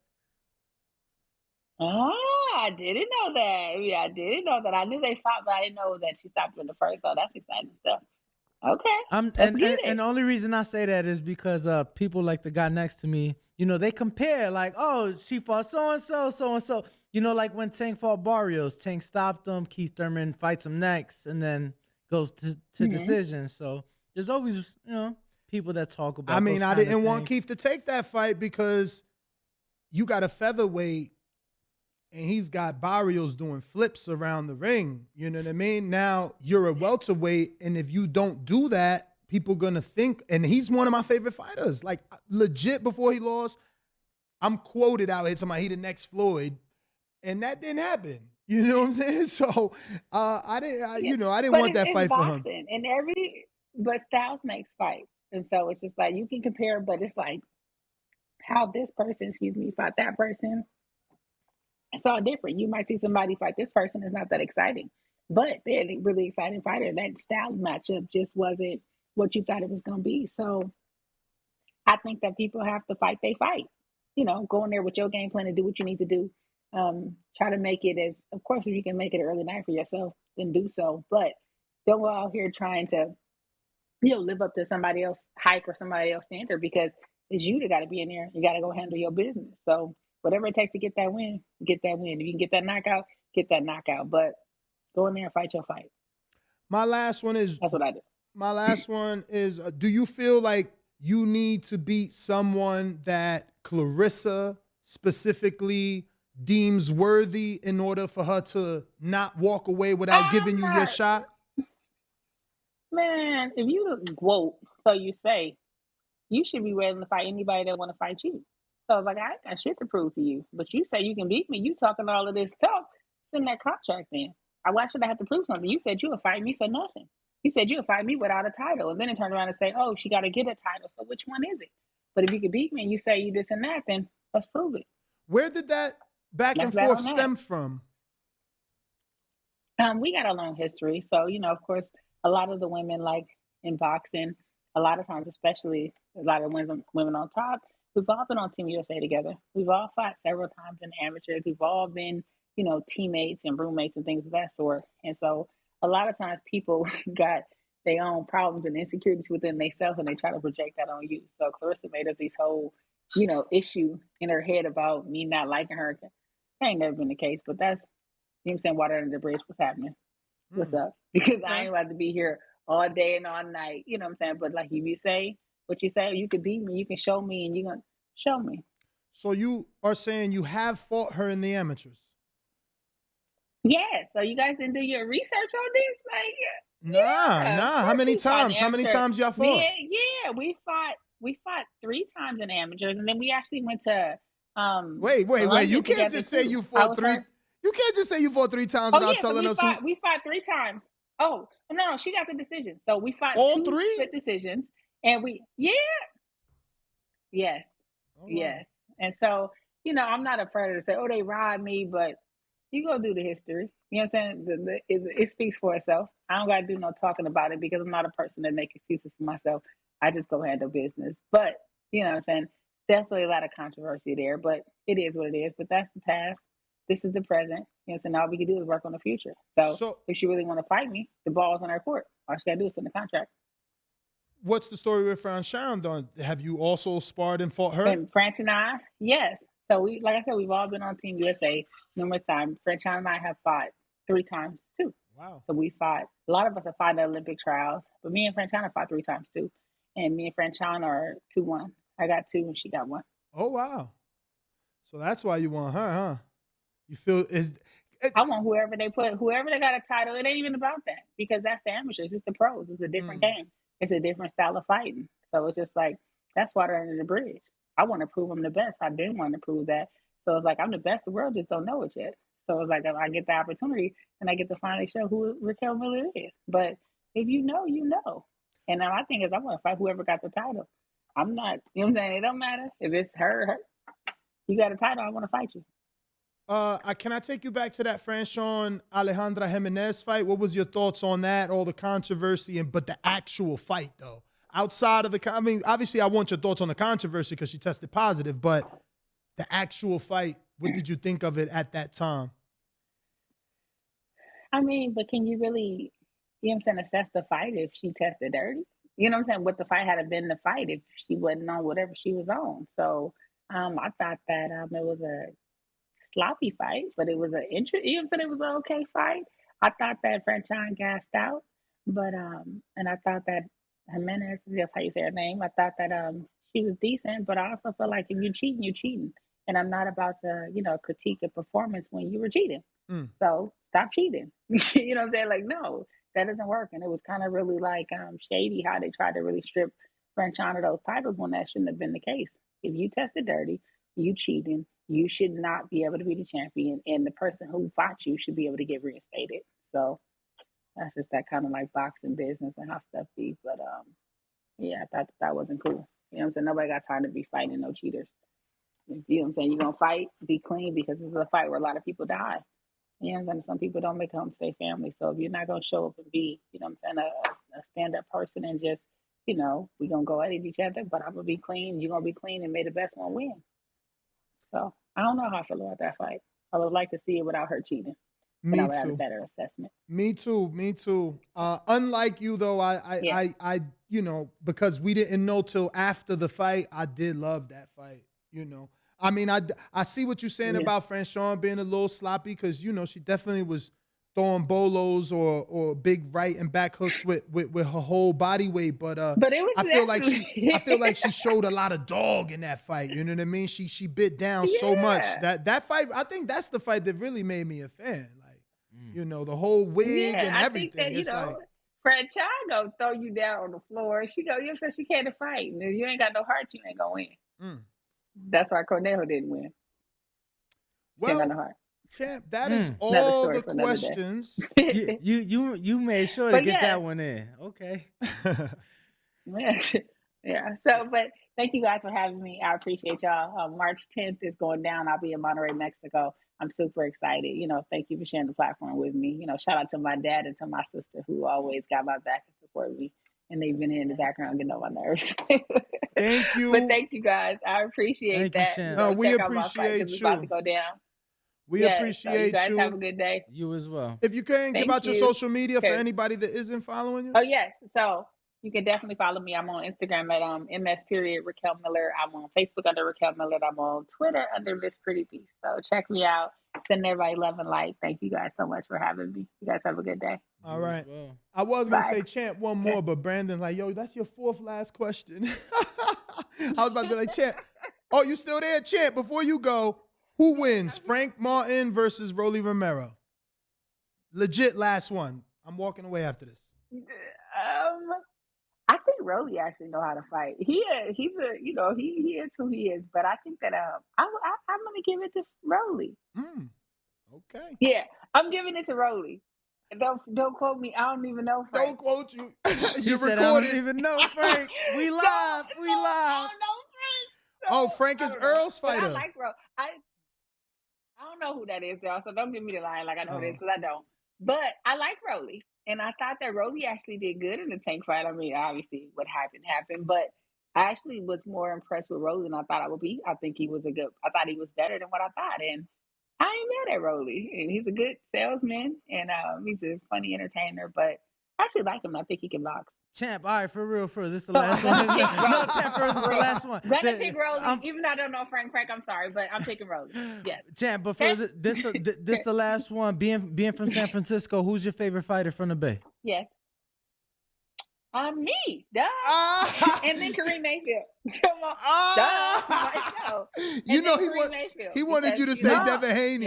I didn't know that. Yeah, I didn't know that. I knew they fought, but I didn't know that she stopped in the first. So that's exciting stuff. Okay. And the only reason I say that is because people like the guy next to me, they compare like, oh, she fought so and so. Like when Tank fought Barrios, Tank stopped him, Keith Thurman fights him next, and then goes to decision. So there's always, people that talk about. I mean, I didn't want Keith to take that fight because you got a featherweight and he's got Barrios doing flips around the ring. You know what I mean? Now you're a welterweight, and if you don't do that, people gonna think, and he's one of my favorite fighters. Like legit, before he lost, I'm quoted out here talking about he the next Floyd, and that didn't happen. You know what I'm saying? So I didn't want that fight for him. But styles makes fights, and so it's just like you can compare, but it's like how this person, fought that person. It's all different. You might see somebody fight this person. It's not that exciting, but they're a really exciting fighter. That style matchup just wasn't what you thought it was going to be. So I think that people have to fight. They fight. Go in there with your game plan and do what you need to do. Try to make it as, of course, if you can make it early night for yourself, then do so. But don't go out here trying to, live up to somebody else's hype or somebody else's standard because it's you that got to be in there. You got to go handle your business. So whatever it takes to get that win, get that win. If you can get that knockout, get that knockout. But go in there and fight your fight. My last one is, that's what I do. My last one is, do you feel like you need to beat someone that Clarissa specifically deems worthy in order for her to not walk away without giving you your shot? Man, if you quote, so you say, you should be willing to fight anybody that want to fight you. So I was like, I ain't got shit to prove to you. But you say you can beat me. You talking all of this talk. It's in that contract then. Why should I have to prove something? You said you would fight me for nothing. You said you would fight me without a title. And then it turned around and say, oh, she got to get a title. So which one is it? But if you could beat me and you say you this and that, then let's prove it. Where did that back and forth stem from? We got a long history. So, of course, a lot of the women, like in boxing, a lot of times, especially a lot of women on top, we've all been on Team USA together. We've all fought several times in amateurs. We've all been, teammates and roommates and things of that sort. And so a lot of times people got, their own problems and insecurities within themselves, and they try to project that on you. So Clarissa made up this whole, issue in her head about me not liking her. That ain't never been the case, but that's, you know what I'm saying, water under the bridge. What's happening? What's up? Because I ain't about to be here all day and all night. You know what I'm saying? But like if you say what you say, you can beat me, you can show me, and you're going to show me. So you are saying you have fought her in the amateurs? Yes. So you guys didn't do your research on this? Like, Nah. How many times? How many times y'all fought? We fought 3 times in amateurs, and then we actually went to Wait. London You can't together, just say too. you I fought was 3. her. You can't just say you fought 3 times Oh without yeah, so telling us who. we fought 3 times. Oh no, she got the decision. So we fought All 2 3? split decisions, and yes, Oh, wow. yes. And so I'm not afraid to say, oh, they robbed me, but you go do the history. You know what I'm saying? It speaks for itself. I don't got to do no talking about it because I'm not a person that make excuses for myself. I just go handle business. But you know what I'm saying? Definitely a lot of controversy there, but it is what it is. But that's the past. This is the present. You know what I'm saying? All we can do is work on the future. So if she really want to fight me, the ball's on her court. All she got to do is send the contract. What's the story with Franchón done? Have you also sparred and fought her? And French and I, yes. So like I said, we've all been on Team USA numerous times. Franchón and I have fought 3 times too. Wow. So we fought. A lot of us have fought in the Olympic trials, but me and Franchón have fought 3 times too. And me and Franchón are 2-1. I got 2 and she got 1. Oh wow. So that's why you want her, huh? You feel I want whoever they got a title. It ain't even about that because that's the amateurs. It's the pros. It's a different game. It's a different style of fighting. So it's just like that's water under the bridge. I want to prove I'm the best. I didn't want to prove that. So it's like I'm the best. The world just don't know it yet. So it's like if I get the opportunity and I get to finally show who Raquel Miller is. But if you know, you know. And now my thing is I want to fight whoever got the title. I'm not, you know what I'm saying? It don't matter if it's her. You got a title, I want to fight you. Can I take you back to that Franchón Alejandra Jimenez fight? What was your thoughts on that? All the controversy, but the actual fight though, outside of obviously I want your thoughts on the controversy because she tested positive, but the actual fight, what did you think of it at that time? I mean, but can you really, you know what I'm saying, assess the fight if she tested dirty? You know what I'm saying? What the fight had been the fight if she wasn't on whatever she was on. So I thought that it was a sloppy fight, but it was you know what I'm saying, it was an okay fight. I thought that Franchon gassed out, but and I thought that Jimenez, that's how you say her name. I thought that she was decent, but I also feel like if you're cheating, you're cheating. And I'm not about to, critique a performance when you were cheating. So stop cheating. You know what I'm saying? Like, no, that doesn't work. And it was kind of really like shady how they tried to really strip Franchon of those titles when that shouldn't have been the case. If you tested dirty, you cheating, you should not be able to be the champion, and the person who fought you should be able to get reinstated. So that's just that kind of like boxing business and how stuff be. But yeah, I thought that wasn't cool. You know what I'm saying? Nobody got time to be fighting no cheaters. You know what I'm saying? You're gonna fight, be clean, because this is a fight where a lot of people die. You know what I'm saying? Some people don't make it home to their family. So if you're not gonna show up and be, you know what I'm saying, a stand-up person and just, we're gonna go at each other, but I'm gonna be clean, you're gonna be clean, and may the best one win. So I don't know how I feel about that fight. I would like to see it without her cheating. Me I would too. have a better assessment. Me too. Unlike you though, I because we didn't know till after the fight, I did love that fight. I mean, I see what you're saying about Franchon being a little sloppy because she definitely was throwing bolos or big right and back hooks with her whole body weight. But it was I feel like she showed a lot of dog in that fight. You know what I mean? She bit down so much that fight. I think that's the fight that really made me a fan. Like, the whole wig and everything. I think that, Franchon gonna throw you down on the floor. She go, you said she can't fight. And if you ain't got no heart, you ain't gonna win. That's why Cornejo didn't win. Well, got no heart. Champ, that is all the questions. you made sure to get that one in. Okay. Yeah. So, but thank you guys for having me. I appreciate y'all. March 10th is going down. I'll be in Monterrey, Mexico. I'm super excited. Thank you for sharing the platform with me. Shout out to my dad and to my sister who always got my back and support me. And they've been in the background getting on my nerves. Thank you. But thank you guys. I appreciate that. No, we appreciate you. It's about to go down. We Yes, so you appreciate guys you. have a good day. You as well. If you can, give Thank out your you. social media for Okay. anybody that isn't following you. Oh yes, so you can definitely follow me. I'm on Instagram at ms Raquel Miller. I'm on Facebook under Raquel Miller. I'm on Twitter under Miss Pretty Beast. So check me out. Send everybody love and light. Thank you guys so much for having me. You guys have a good day. All You as right. well. I was gonna Bye. say Champ one more, but Brandon like, yo, that's your fourth last question. I was about to be like, Champ. Oh, you still there, Champ? Before you go, who wins, Frank Martin versus Rolly Romero? Legit last one. I'm walking away after this. I think Rolly actually know how to fight. He's a he is who he is. But I think that I'm gonna give it to Rolly. Okay. Yeah, I'm giving it to Rolly. Don't quote me. I don't even know Frank. Don't quote you. She You're said, recorded. I don't even know, Frank. We live. We live. I don't know Frank. Oh, Frank is I don't know. Earl's But fighter. I like Rolly. I don't know who that is, y'all. So don't give me the line like I know who it is, because I don't. But I like Rolly. And I thought that Rolly actually did good in the Tank fight. I mean, obviously what happened. But I actually was more impressed with Rolly than I thought I would be. I thought he was better than what I thought. And I ain't mad at Rolly. And he's a good salesman. And he's a funny entertainer. But I actually like him. I think he can box. Champ, all right, for real. This is the last one. No, Champ, for real, this is the last one. Gonna pick Rolly, even though I don't know Frank, I'm sorry, but I'm picking Rolly. Yes. Champ, but for this the last one. Being from San Francisco, who's your favorite fighter from the Bay? Yes. Me, duh. And then Kareem Mayfield. Come on, duh. You know he wanted you to say Devin Haney.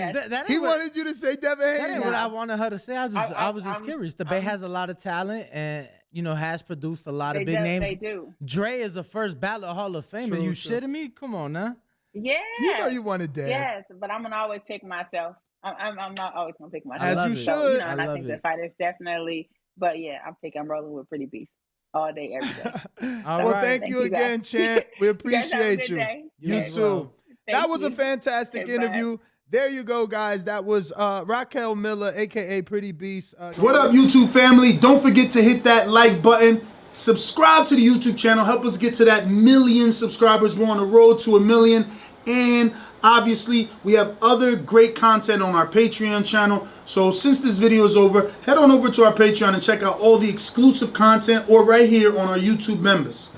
He wanted you to say Devin Haney. That ain't what I wanted her to say. I was just curious. The Bay has a lot of talent and has produced a lot of big names. They do. Dre is a first ballot Hall of Famer. True, You true. shitting me? Come on now. Yeah. You know you wanted Dev. Yes, but I'm gonna always pick myself. I'm not always gonna pick myself. As you it. should. So, and I love think it. the fighters definitely. But yeah, I'm rolling with Pretty Beast all day, every day. All Well, right. thank you you guys. again, Champ. We You guys have a appreciate good you. day. You as too. well. That was a you. fantastic Okay, bye. interview. There you go, guys. That was Raquel Miller, aka Pretty Beast. What up, YouTube family? Don't forget to hit that like button. Subscribe to the YouTube channel. Help us get to that 1 million subscribers. We're on the road to 1 million. And obviously, we have other great content on our Patreon channel. So since this video is over, head on over to our Patreon and check out all the exclusive content or right here on our YouTube members.